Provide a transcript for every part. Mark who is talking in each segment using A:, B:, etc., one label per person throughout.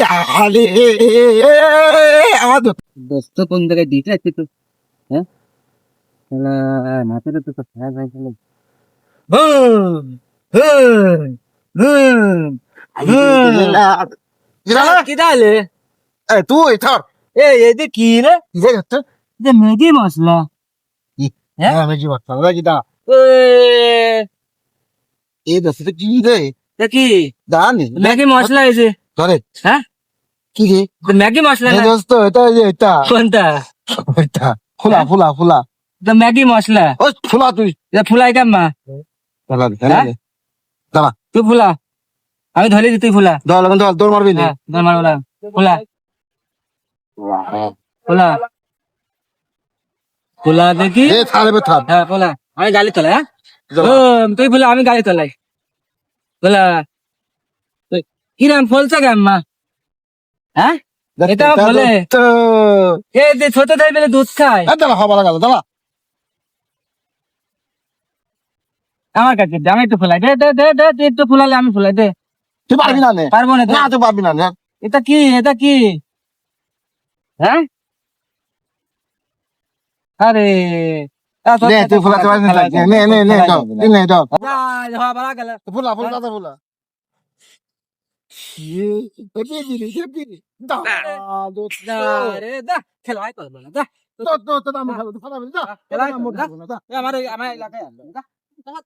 A: ডালে আমার
B: দোস্ত কোন জায়গায় দিতে আছে তো? হ্যাঁ, মাথাটা তো খারাপ হয়ে গেল। কি তাহলে?
A: তুই ধর
B: এতে কি রে? যে ম্যাগি মশলা। হ্যাঁ?
A: মেজি বাচ্চা যেটা
B: এ,
A: এই দোস্ত কি রে
B: তা কি
A: জানি
B: ম্যাগি মশলা এসে?
A: ধরে
B: হ্যাঁ,
A: কি রে
B: তো ম্যাগি মশলা না?
A: দোস্ত এটা এটা
B: কোনটা?
A: এটা ফুলা ফুলা ফুলা
B: তো ম্যাগি মশলা।
A: ও ফুলা তুই
B: এটা ফুলাই কাম্মা।
A: দাঁড়া
B: হ্যাঁ?
A: দাঁড়া
B: তুই ফুলা, আমি ধরে দিই, তুই ফুলা।
A: ধর লাগন ধর দৌড় মারবি না
B: হ্যাঁ, ধর মার ফুলা, ফুলা, ফুলা, ফুলা দেখি।
A: এ থালে বে থাল
B: হ্যাঁ, ফুলা, আমি গাড়ি তোলাই। হ্যাঁ,
A: যা।
B: তুই ফুলা, আমি গাড়ি তোলাই। ফুলা, তুই কিরাম ফলছে আম্মা? হ্যাঁ, এটা ফলে
A: তো
B: এ যে ছোট থাই বেলে দুধ খায়
A: দাঁড়া হবার গেল দাঁড়া
B: আমার কাছে দে, আমি একটু ফুলাই দে, দে দে দে, তুই একটু ফুলালে আমি ফুলাই দে।
A: তুই পারবি না নে
B: পারবো না তো।
A: না তুই পারবি না নে
B: এটা কি, এটা কি? হ্যাঁ, আরে
A: নে তুই ফুলাতে পারবি না নে নে নে দাও নে দাও ফুলা ফুলা দাদা ফুলা
B: খেলাই করবো না, যা। আমার এলাকায় আসবে, যা।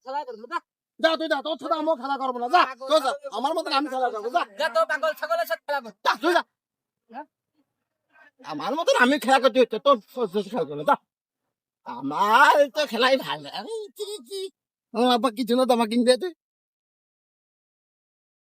B: খেলাই করবো, যা।
A: যা তুই যা তোর সাথে আমিও খেলা করবো না যা তুই যা আমার মতন আমি খেলা করবো যা
B: যা তো পাগল ছাগলের সাথে খেলা কর।
A: যা তুই যা আমার মতন আমি খেলা করতে হচ্ছে তোর খেলা করবো যা আমার তো খেলাই ভালো আমি আব্বা কিছু না তোমাকে কিনতে